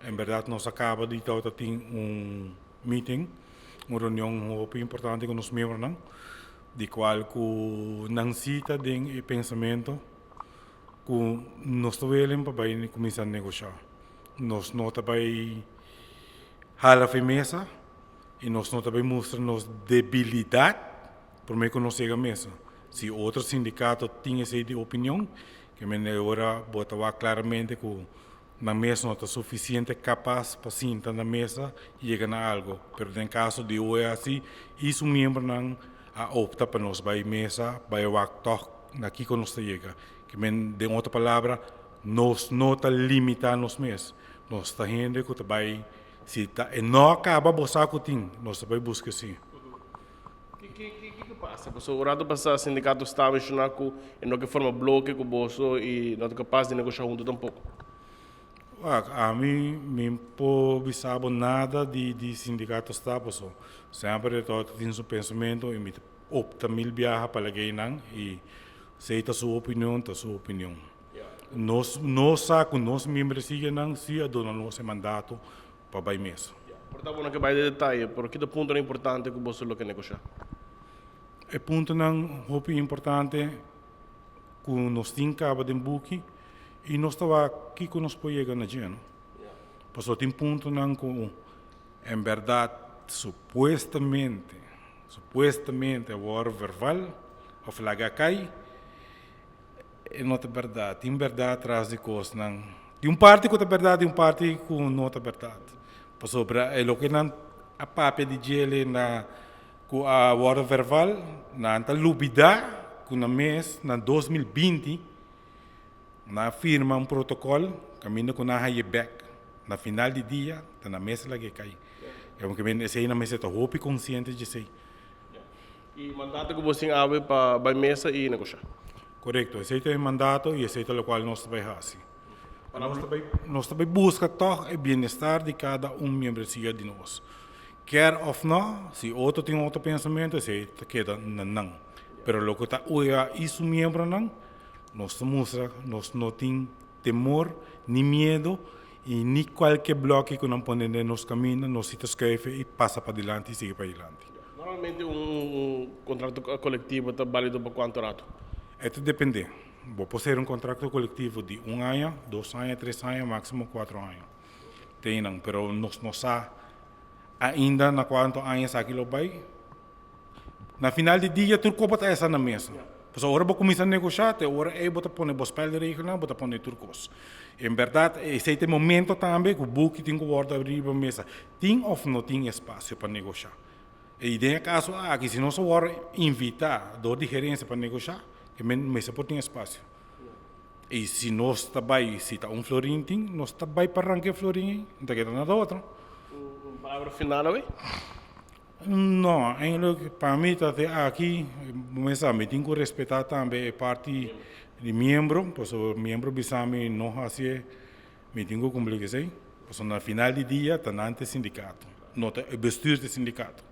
Em verdade, nós acaba de ter meeting, uma reunião muito importante com os membros, não? De qual que não cita de pensamento que nós também para começar a negociar. Nós não também hala a mesa e nós não também mostramos debilidade por meio que nós chega a mesa. Se outro sindicato tinha essa opinião, que agora botava claramente que na mesa não está suficiente capaz para sentar na mesa e chegar a algo. Mas em caso de hoje assim, isso membro não opta para nós vai mesa, vai o acto aqui que nós chega. Que de outra palavra, nós não está limitando os meses. Nós está indo que vai se tá, não acaba você que tem, nós vai buscar sim. O que passa? Porque o rato passa sindicato está mencionando que não que forma bloco com o bolso e não é capaz de negociar junto tampouco. A mim não sabe nada de sindicato está passou. Sempre tem seu pensamento e me opta mil viaja para ganhar e aceita sua opinião, tá sua opinião. Nós saco nós membros sigam se a dona nosso mandato para vai mesa. Portanto, não que vai de detalhe, porque que ponto é importante que você lo que negociar. O ponto não é importante que nós temos cabo de buque e nós estava aqui que nós podemos chegar na gente. Passou tem ponto não que em verdade supostamente a hora verbal ou flaga cai é não é verdade. Tem verdade atrás de coisas não. Tem parte que é verdade e parte que não é verdade. Passou para o que não a papel de gelo na com a hora verbal na anta lubida com na mês na 2020 na firma protocolo caminho com na back na final de dia tá na mesa lá que cai eu que bem esse na mesa tá hope consciente de sei e mandato que você abre para a mesa e negociar. Correto, esse é o mandato e esse é o qual nós vai fazer. Nós também busca o bem-estar de cada membro de nós. Quer ou não, se outro tem outro pensamento, se queda não. Mas o que está hoje isso membro não, nós não temos temor, nem medo e nem qualquer bloco que não põe no nosso caminho, nós se escreve e passa para adiante e sigue para adiante. Normalmente contrato coletivo está válido por quanto rato? Isso depende. Pode ser contrato coletivo de 1 ano, 2 anos, 3 anos, máximo 4 anos. Tem não, mas nós não sabemos ainda na quanto anos aquilo vai. Na final de dia, turco bota essa na mesa. Pues agora vou começar a negociar, agora eu vou pôr os pés de regional, vou pôr turcos. Em verdade, esse é o momento também que o book tem que guardar abrir a mesa. Tem ou não tem espaço para negociar? E em caso, que se nós agora invitar a de gerência para negociar, que mesa pode ter espaço. E se nós também, se está florim, nós também para arrancar florim, não está querendo nada outro. Palavra final, não é? Não, para mim, aqui, me tenho que respeitar também a parte de membro, porque o membro bisame não faz, me tenho que cumprir isso aí. Porque no final do dia, está ante sindicato, não está bestuur do sindicato.